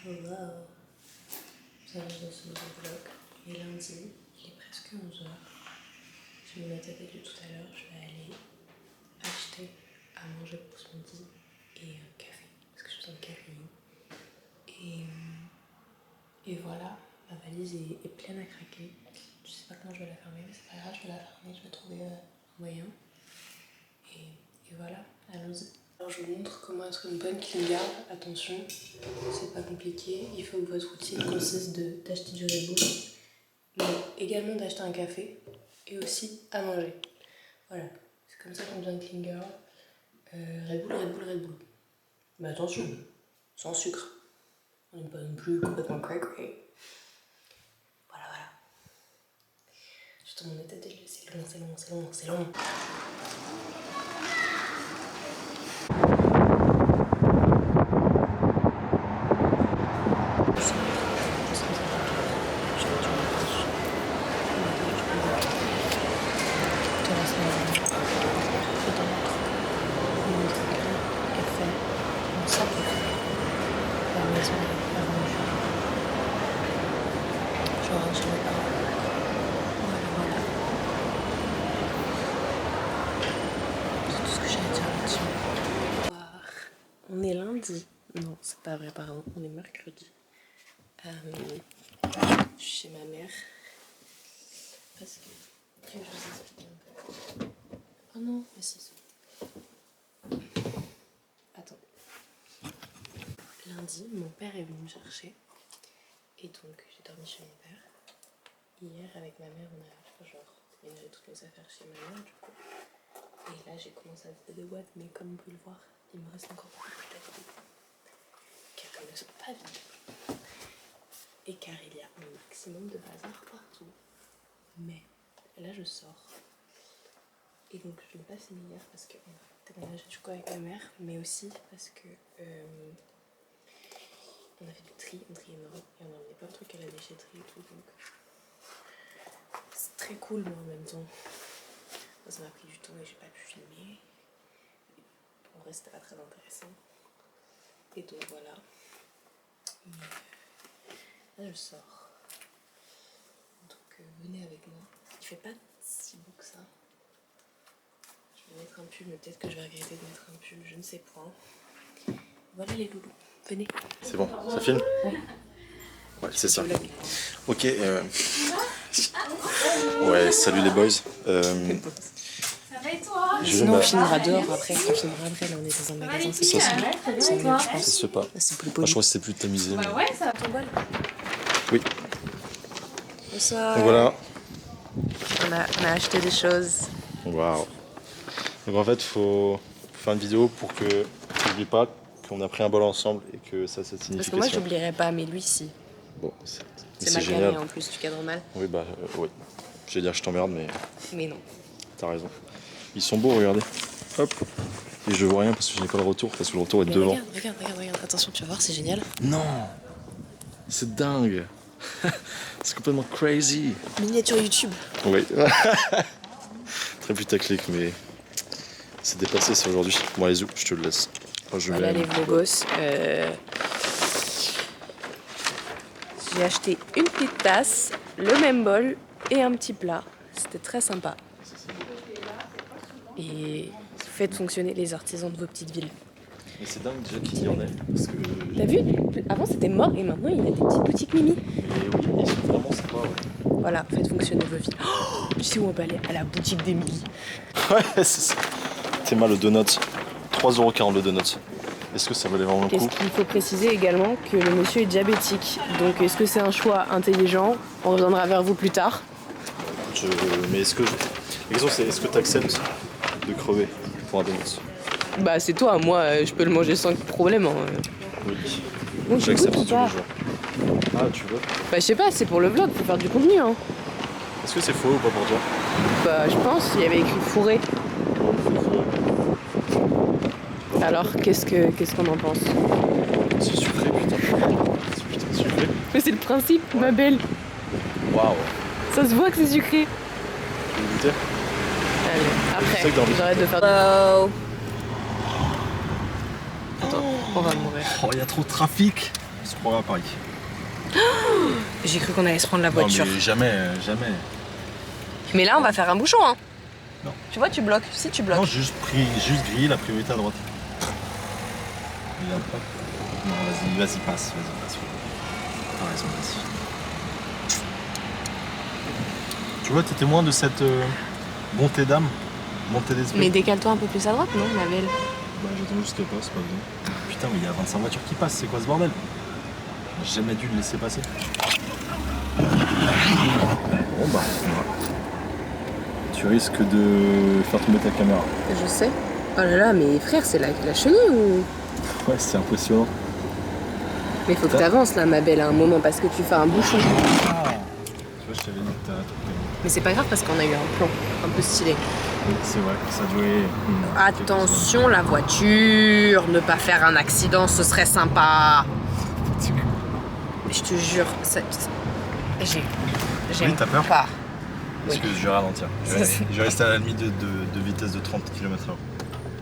Hello. Bienvenue dans ce nouveau vlog. Il est lundi, il est presque 11h. Je me mettais avec lui tout à l'heure, je vais aller acheter à manger pour ce midi et un café, parce que je suis en caféine. Et voilà, ma valise est pleine à craquer. Je sais pas comment je vais la fermer, mais c'est pas grave, je vais la fermer, je vais trouver un moyen. Et voilà, allons-y. Alors je vous montre comment être une bonne clean girl. Attention, c'est pas compliqué. Il faut que votre routine consiste d'acheter du Red Bull, mais également d'acheter un café et aussi à manger. Voilà, c'est comme ça qu'on devient une clean girl. Red Bull, Red Bull, Red Bull. Mais attention, sans sucre. On n'est pas non plus complètement cray-cray. Voilà, voilà. Je te montre mon état de jeu, c'est long, c'est long, c'est long, c'est long. On est lundi. Non, c'est pas vrai, pardon. On est mercredi. Je suis chez ma mère. Parce que je vous explique un peu. Oh non, mais si. Attends. Lundi, mon père est venu me chercher. Et donc, j'ai dormi chez mon père. Hier, avec ma mère, on a, genre, ménagé toutes mes affaires chez ma mère, du coup. Et là, j'ai commencé à vider des boîtes, mais comme vous pouvez le voir, il me reste encore beaucoup de papiers. Car elles ne sont pas vides. Et car il y a un maximum de bazar partout. Mais là, je sors. Et donc, je n'ai pas fini hier parce qu'on a déménagé du coup avec ma mère, mais aussi parce que on a fait du tri, on triait énorme, et on a emmené plein de trucs à la déchetterie et tout, donc c'est très cool, mais en même temps, ça m'a pris du temps et j'ai pas pu filmer. En vrai, c'était pas très intéressant. Et donc voilà. Là, je sors. Donc venez avec moi. Il fait pas si beau que ça. Je vais mettre un pull, mais peut-être que je vais regretter de mettre un pull, je ne sais point. Voilà les loulous, venez. C'est bon, ça filme? Ouais, c'est ça. Ok. Ouais, salut les boys. Ça va et toi? Sinon on filmera dehors après, on filmera après, là on est dans un magasin, c'est Ça, possible. ça se fait pas. C'est plus Moi, poli. je crois que c'était plus tamisé. Bah ouais, ça va. Ton bol. Oui. Bonsoir. Donc voilà. On a acheté des choses. Waouh. Donc en fait, faut faire une vidéo pour que tu n'oublies pas qu'on a pris un bol ensemble et que ça a cette signification. Parce que moi j'oublierai pas, mais lui si. Bon, C'est mal génial. carré en plus, tu cadres mal. Oui, bah oui. J'allais dire je t'emmerde, mais Mais non. t'as raison. Ils sont beaux, regardez. Hop. Et je vois rien parce que je n'ai pas le retour, parce que le retour est Mais devant. regarde. Attention, tu vas voir, c'est génial. Non. C'est dingue. C'est complètement crazy. Miniature YouTube. Oui. Très putaclic, mais c'est dépassé, c'est aujourd'hui. Bon, allez, je te le laisse. Oh, Voilà les vlogos. J'ai acheté une petite tasse, le même bol et un petit plat. C'était très sympa. Et faites fonctionner les artisans de vos petites villes. Mais c'est dingue déjà qu'il y en ait. Parce que... T'as vu? Avant c'était mort et maintenant il y a des petites boutiques mini. Mais oui, ils sont vraiment sympas, ouais. Voilà, faites fonctionner vos villes. Oh, tu sais où on peut aller? À la boutique d'Emily. Ouais, c'est ça. Théma le donut. 3,40€ le donut. Est-ce que ça valait vraiment le coup? Qu'est-ce qu'il faut préciser également? Que le monsieur est diabétique. Donc est-ce que c'est un choix intelligent? On reviendra vers vous plus tard. Mais est-ce que... La question c'est, est-ce que tu acceptes de crever pour un donut? Bah c'est toi, moi je peux le manger sans problème. Hein. Oui. Donc, tu J'accepte goûtes ou tous pas? les jours. Ah, tu veux? Bah je sais pas, c'est pour le vlog, faut faire du contenu. Hein. Est-ce que c'est faux ou pas pour toi? Bah je pense, il y avait écrit fourré. Alors qu'est-ce qu'on en pense? C'est sucré, putain. C'est putain sucré. Mais c'est le principe, ma belle. Waouh. Ça se voit que c'est sucré. Tu veux goûter? Allez, après, C'est que dans le- j'arrête de faire... Wow. Attends, on va mourir. Oh, il y a trop de trafic. se croirait à Paris. J'ai cru qu'on allait se prendre la Non, voiture. mais jamais. Mais là, on va faire un bouchon, hein. Non. Tu vois, tu bloques. Si tu bloques. Non, juste griller la priorité à droite. Regarde pas. Non, vas-y, passe. T'as raison, vas-y. Tu vois, t'es témoin de cette bonté d'âme, bonté d'esprit. Mais décale-toi un peu plus à droite, non, ma belle? Bah, j'attends juste qu'elle passe, pas besoin. Putain, mais il y a 25 voitures qui passent, c'est quoi ce bordel? J'ai jamais dû le laisser passer. Bon, bah, voilà. Tu risques de faire tomber ta caméra. Je sais. Oh là là, mais frère, c'est la chenille ou... Ouais, c'est impressionnant. Mais faut que t'avances là, ma belle, à un moment, parce que tu fais un bouchon. Ah. Tu vois, je t'avais dit que t'as tout fait. Mais c'est pas grave parce qu'on a eu un plan un peu stylé. Oui, c'est vrai, ça jouait. Attention, la voiture, ne pas faire un accident, ce serait sympa. Je te jure, j'ai Oui, t'as peur pas. Parce que je vais ralentir. Je vais rester à la limite de vitesse de 30 km/h.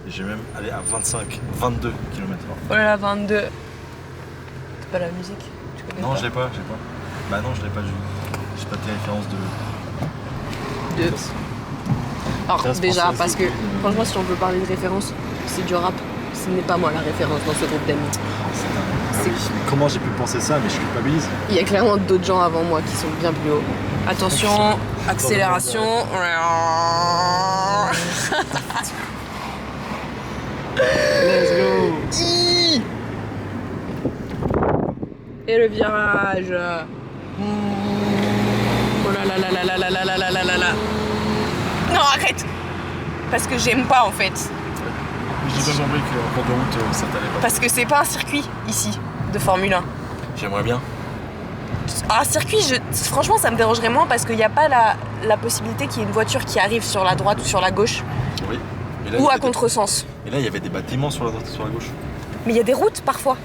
Et j'ai même allé à 22 km/h. Oh là là, 22. C'est pas la musique? Tu connais Non, pas? je l'ai pas. Bah non, je l'ai pas. J'ai pas tes références de. Alors 15%, déjà, parce que c'est- franchement, si on peut parler de référence, c'est du rap. Ce n'est pas moi la référence dans ce groupe d'amis. Mais comment j'ai pu penser ça? Mais je culpabilise. Il y a clairement d'autres gens avant moi qui sont bien plus hauts. Attention, accélération. Let's go. Et le virage. Oh là là là là là là là là là là là là. Non, arrête. Parce que j'aime pas en fait. J'ai pas compris qu'en cours de route, ça t'allait pas. Parce que c'est pas un circuit ici de Formule 1. J'aimerais bien. Un circuit, franchement, ça me dérangerait moins parce qu'il n'y a pas la possibilité qu'il y ait une voiture qui arrive sur la droite ou sur la gauche Oui. Mais là, ou il y à avait contresens. Et là, il y avait des bâtiments sur la droite et sur la gauche. Mais il y a des routes parfois.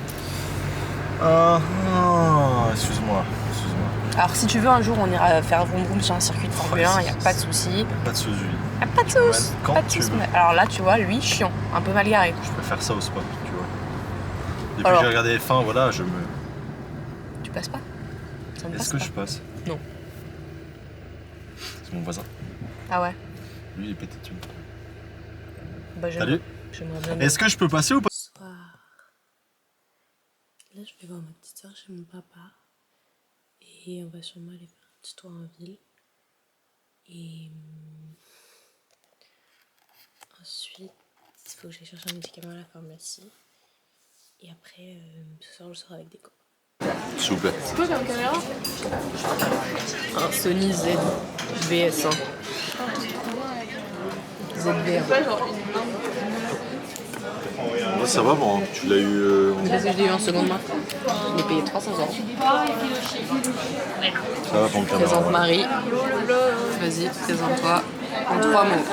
Excuse-moi. Alors si tu veux, un jour, on ira faire vroom vroom sur un circuit de Formule 1, il n'y a pas de souci. Pas de soucis. Y a pas de souci. Quand Pas de tu souci. veux. Alors là, tu vois, lui, chiant, un peu mal garé. Je préfère ça au spot, tu vois. Depuis Alors. que j'ai regardé les fins, voilà, je me. Tu passes pas? Ça ne passe Est-ce que pas. je passe? Non. C'est mon voisin. Ah ouais. Lui, il est pété de thunes. Bah, Salut. J'aimerais bien. Est-ce que je peux passer ou pas? Bonsoir. Là, je vais voir ma petite soeur chez mon papa. Et on va sûrement aller faire un petit tour en ville. Et ensuite, il faut que j'aille chercher un médicament à la pharmacie. Et après, ce soir, je sors avec des copains. S'il vous plaît. C'est quoi comme caméra? Un Sony Z VS1. ZV1. Moi, ça va, bon, tu l'as eu. Parce que je l'ai eu en seconde main. Je l'ai payé 300 €. Ça va pour le caméra. Présente voilà. Marie. Vas-y, présente-toi en 3 mots.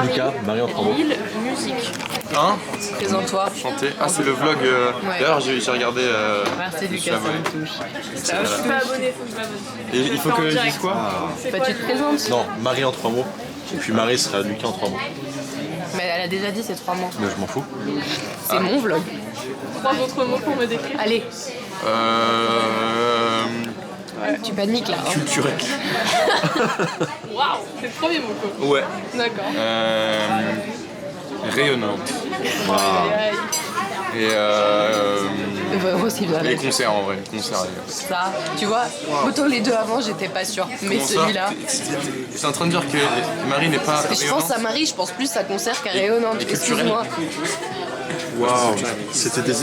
Lucas, Marie en 3 mots. Musique. Hein? Présente-toi. Chanter. Ah, c'est le vlog. D'ailleurs, j'ai regardé. Merci je suis Lucas, ça abonné. me touche. Je suis pas abonnée, faut que je m'abonne. Et il faut que je dise quoi? Bah, tu te présentes. Non, Marie en 3 mots. Et puis Marie sera Lucas en 3 mots. Mais elle a déjà dit c'est 3 mots. Mais je m'en fous. C'est mon vlog. 3 autres mots pour me décrire. Allez, Euh. tu paniques là. Hein. Culturel. Waouh, c'est le premier mot quoi. Ouais. D'accord. Rayonnante. Aïe. Et Vraiment, c'est bien. les concerts en vrai. Concerts. Ça, tu vois, autant les deux avant, j'étais pas sûre. Mais Comment ça? celui-là, C'est en train de dire que Marie n'est pas. je pense à Marie, je pense plus à concert qu'à rayonnante. et culturel. Excuse-moi. Waouh. C'était des.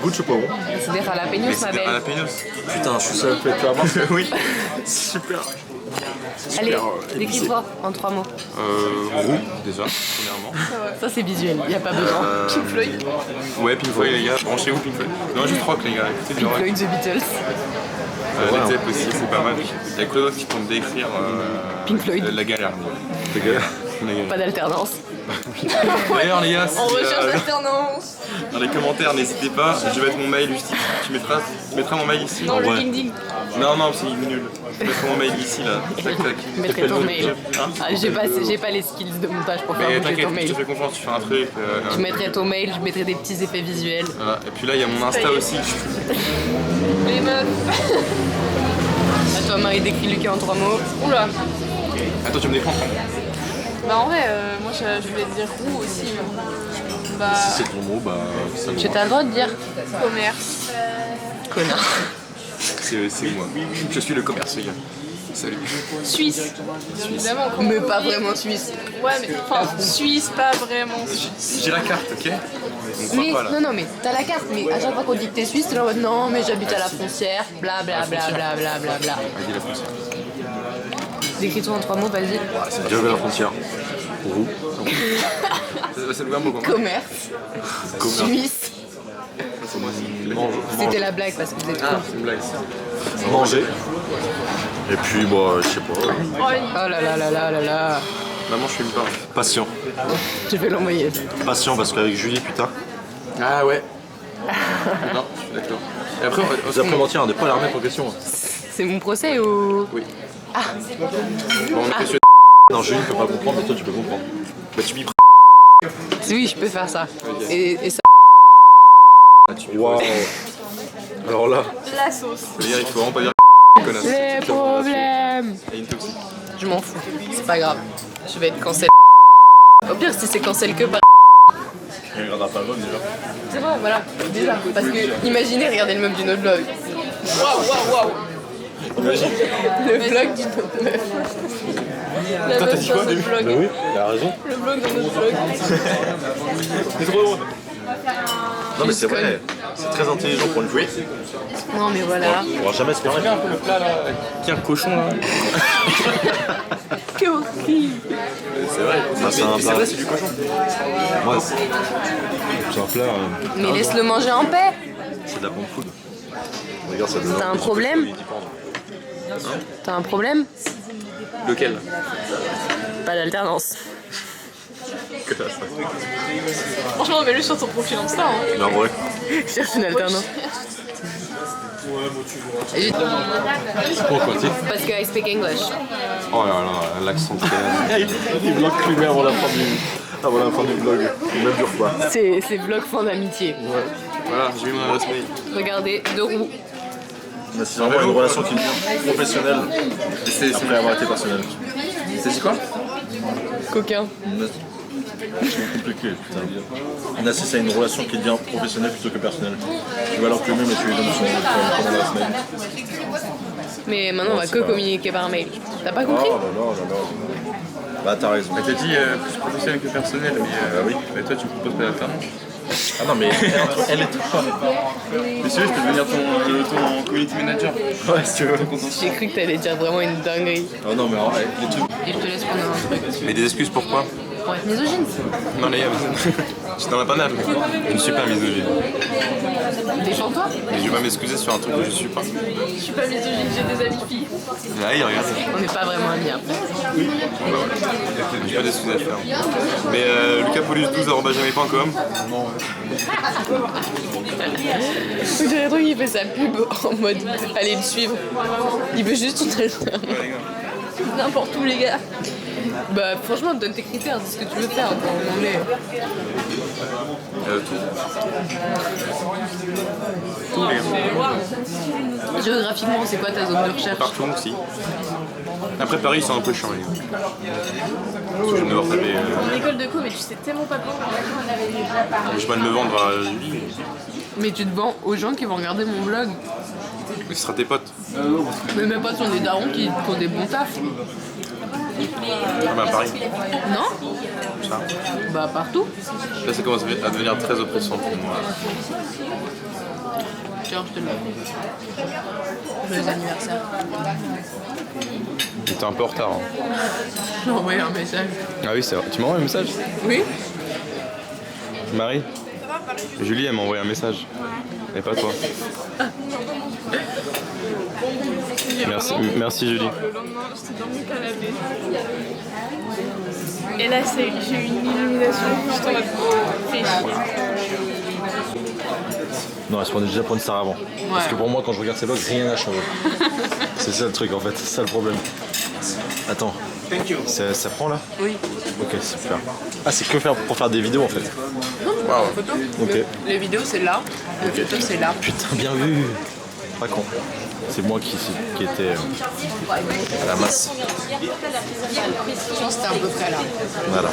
Goût de poivron. C'est des jalapenos, Mais ma c'est à la belle. pénos. Putain, je suis seul, tu vas voir. Oui. Super. Allez, décris-toi en 3 mots. Roux, déjà, premièrement. Ça, c'est visuel, y a pas besoin. Pink Floyd. Ouais, Pink Floyd, les gars. Branchez-vous, Pink Floyd. Non, juste rock, les gars. Écoutez du Pink rock. Floyd, The Beatles. Led Zepp aussi, c'est pas mal. Il y a que d'autres qui vont me décrire Pink Floyd. la galère. T'es galère. On a gagné. Pas d'alternance. D'ailleurs, les gars, On si, recherche l'alternance. dans les commentaires, n'hésitez pas. Je vais mettre mon mail ici. Tu mettras mon mail ici. Non, le ouais. LinkedIn. Non, c'est nul. Je mettrai mon mail ici là. Tac, tac. Je mettrai ton mail. Hein Ah, j'ai pas les skills de montage pour faire Mais bouger t'inquiète, ton je te mail. fais confiance, tu fais un truc. Je mettrai ton mail, je mettrai des petits effets visuels. Voilà. Et puis là, il y a mon Insta aussi. Les meufs. À toi, Marie, décris Lucas en 3 mots. Oula. Attends, tu me défends. Bah en vrai, moi je vais dire roux aussi. Bah, Si c'est ton mot, bah ça Tu as le droit de dire commerce. connard. C'est moi. Je suis le commercial. Salut. Suisse. Bien évidemment. Quand Mais pas vraiment suisse. Ouais, mais enfin, Suisse, pas vraiment. J'ai la carte, ok? On Mais croit pas là. non, mais t'as la carte, mais à chaque fois qu'on dit que t'es suisse, t'es là en mode non, mais j'habite à la frontière, bla bla bla bla bla bla bla. Ah, dis la frontière. Décris-toi en 3 mots, vas-y. J'avais la frontière. Roux. C'est le verbe comment? Commerce, suisse. C'est moi aussi. C'était la blague parce que vous êtes Ah, con. c'est une blague. Manger. Et puis, bon, je sais pas. Oh là là là là là là. Maman, je fume pas. Patient. Je vais l'envoyer. Patient parce qu'avec Julie, putain. Ah ouais. Non, je suis d'accord. Et après, Vous avez mentir, ne pas la remettre en question. C'est mon procès ou. Oui. Bon, on a fait sur... Non, Julie ne peut pas comprendre, mais toi tu peux comprendre. Bah, tu biperas. Oui, je peux faire ça. Ok. Et ça. Waouh. Alors là, La sauce. C'est-à-dire, il faut vraiment pas dire connasse. Les problèmes. Et une toxique. Je m'en fous. C'est pas grave. Je vais être cancel. Au pire, si c'est cancel que par. il regardera pas le mode déjà. C'est vrai, voilà. Déjà. Parce que, imaginez, regardez le meuf d'une autre vlog. Waouh, waouh, waouh. Le vlog d'une autre meuf. La t'as meuf dit dans quoi, notre Demi vlog. Mais oui, il a raison. Le vlog dans notre vlog. C'est trop drôle. Non, mais c'est vrai. C'est très intelligent pour une fois. Non, mais voilà. On pourra jamais se permettre. Un peu le plat là. Qui a un cochon là? Que horrible. C'est vrai. Ça, c'est un C'est plat. vrai, c'est du cochon. Moi, c'est un plat. Mais laisse-le manger en paix. C'est de la pompe food. Regarde, ça donne. T'as un problème? T'as un problème? Lequel? Pas d'alternance. Que ça. Franchement, mets-le sur ton profil Insta. Hein. Mais en vrai, Je cherche une alternance. pourquoi tu sais? Parce que I speak English. Oh là là, l'accent très. Il bloque lui avant la fin du vlog. Il même dure pas. C'est vlog fin d'amitié. Voilà, j'ai mis mon adresse mail. Regardez, 2 roues. Mais c'est vraiment une relation qui devient professionnelle après avoir été personnelle. C'est dit quoi? Coquin. C'est compliqué, putain. Nassi, c'est une relation qui devient professionnelle plutôt que personnelle. Tu vas leur plumer, mais tu lui donnes son adresse mail. Mais maintenant, on va que communiquer par mail. T'as pas compris? Oh là là là là. Bah, t'as raison. Elle t'a dit plus professionnel que personnel, mais oui. Mais toi, tu me proposes pas d'alternance. Ah non, mais elle est toi. Mais si tu veux, je peux devenir ton community manager. Ouais, si tu veux. J'ai cru que t'allais dire vraiment une dinguerie. Oh non, mais arrête, les trucs. Et je te laisse prendre un truc. Mais des excuses pourquoi? Pour être misogyne. Non, les gars, je suis dans la panade. Je ne suis pas misogyne. Défends-toi. Mais je vais pas m'excuser sur un truc que je suis pas. Je suis pas misogyne, j'ai des amis filles. Ah, il regarde. On n'est pas vraiment amis après. J'ai pas d'excuses à faire. Mais lucaspolius12@gmail.com. On dirait trop qu'il fait sa pub en mode allez me suivre. Il veut juste une alternance. N'importe où, les gars. Bah franchement, donne tes critères, dis ce que tu veux faire quand on est. Tout. Tous les gars. Géographiquement, c'est quoi ta zone de recherche? Partout aussi. Après Paris, ils sont un peu chiants, les gars. Parce que je vais me devoir taper. En école de co, mais tu sais tellement pas comment. Je vais pas me vendre à Julie. Mais tu te vends aux gens qui vont regarder mon vlog. Mais ce sera tes potes. Mais même pas sur des darons qui font des bons tafs. Ah bah Paris. Non? Ça. Bah partout. Là, ça commence à devenir très oppressant pour moi. Tiens, je te le mets. Joyeux anniversaire. T'es un peu en retard. Hein. J'ai envoyé un message. Ah oui, c'est vrai. Tu m'as envoyé un message? Oui? Marie? Julie, elle m'a envoyé un message. Et pas toi. Merci Julie. Le lendemain, j'étais dans mon canapé. Et là, j'ai eu une illumination. J'étais en mode fais chier. Non, elle se prenait déjà pour une star avant. Parce que pour moi, quand je regarde ces vlogs, rien n'a changé. C'est ça le truc en fait, c'est ça le problème. Attends, ça prend là? Oui. Ok, super. Ah, c'est que pour faire des vidéos en fait. Waouh. Photo. Ok. Les vidéos, c'est là. Les photos, c'est là. Putain, bien vu. Pas con. C'est moi qui étais à la masse. Je pense que c'était à peu près là. Voilà.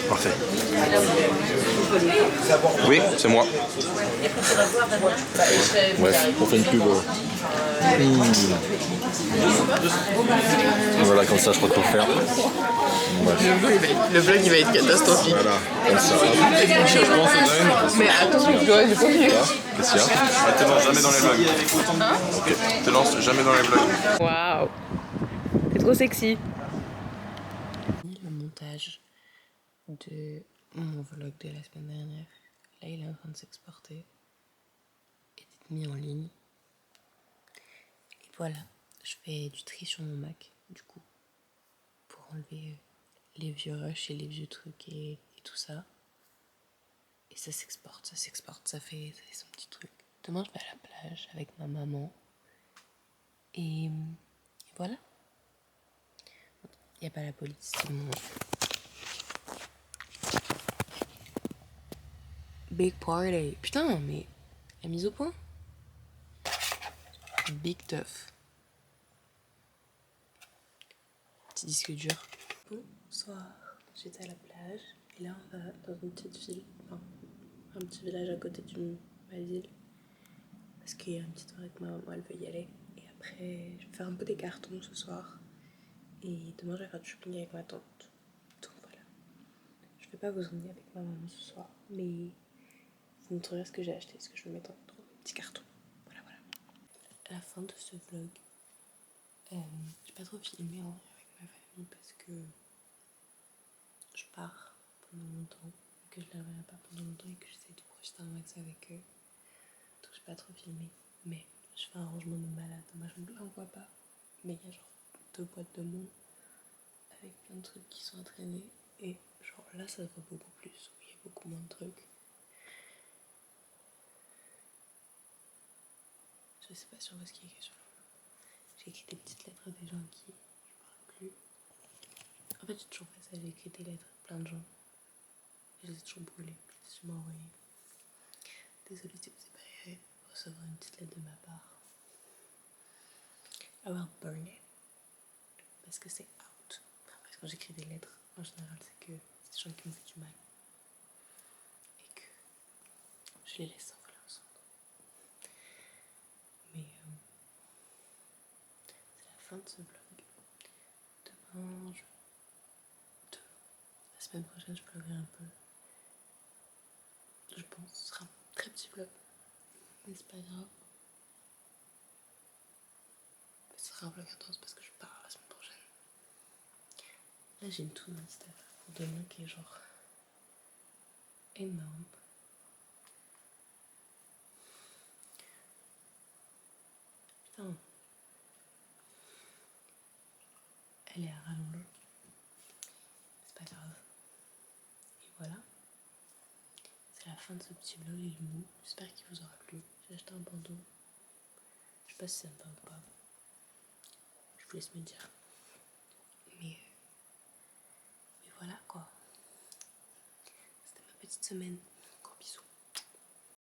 Parfait. Oui, c'est moi. Bref, on fait une pub. Voilà, comme ça, je crois qu'il faut faire. Bref. Le vlog, il va être catastrophique. Voilà, comme ça. Mais attends, je dois continuer. Qu'est-ce qu'il y a? Te lance jamais dans les vlogs. Ok. Te lance jamais dans les vlogs. Waouh. C'est trop sexy. Le montage de mon vlog de la semaine dernière. Là, il est en train de s'exporter et d'être mis en ligne. Et voilà, je fais du tri sur mon Mac, du coup, pour enlever les vieux rushs et les vieux trucs et tout ça. Et ça s'exporte, ça fait son petit truc. Demain, je vais à la plage avec ma maman. Et voilà. Il n'y a pas la police, c'est mon big party. Putain, mais la mise au point. Big tough. Petit disque dur. Bonsoir, j'étais à la plage et là on va dans une petite ville, enfin un petit village à côté ma ville. Parce qu'il y a une petite soirée que ma maman elle veut y aller. Et après je vais faire un peu des cartons ce soir. Et demain je vais faire du shopping avec ma tante. Donc voilà. Je vais pas vous emmener avec ma maman ce soir, mais vous montrerez ce que j'ai acheté, ce que je vais mettre dans mes petits cartons. Voilà. À la fin de ce vlog, j'ai pas trop filmé avec ma famille parce que je pars pendant longtemps, que je la verrai pas pendant longtemps et que j'essaie de profiter un max avec eux. Donc j'ai pas trop filmé, mais je fais un rangement de malade. Moi je ne vois pas, mais il y a genre 2 boîtes de monde avec plein de trucs qui sont entraînés et genre là ça se voit beaucoup plus, il y a beaucoup moins de trucs. Je sais pas si on voit ce qu'il y a écrit sur le. J'ai écrit des petites lettres à des gens qui je parle plus. En fait j'ai toujours fait ça, j'ai écrit des lettres à plein de gens. Je les ai toujours brûlées, je les ai sûrement envoyées. Désolée si vous n'avez pas recevoir une petite lettre de ma part. I will burn it. Parce que c'est out. Parce que quand j'écris des lettres, en général c'est que c'est des gens qui me font du mal. Et que je les laisse s'envoler au centre. Mais c'est la fin de ce vlog. Demain, la semaine prochaine, je vloggerai un peu. Je pense que ce sera un très petit vlog. Mais c'est pas grave. Mais ce sera un vlog intense parce que je pars la semaine prochaine. Là, j'ai une toute petite affaire pour demain qui est genre énorme. Putain. Elle est à rallonge. C'est pas grave. Et voilà. C'est la fin de ce petit vlog, il est mou. J'espère qu'il vous aura plu. J'ai acheté un bandeau. Je sais pas si ça me va ou pas. Je vous laisse me dire. Mais voilà quoi. C'était ma petite semaine.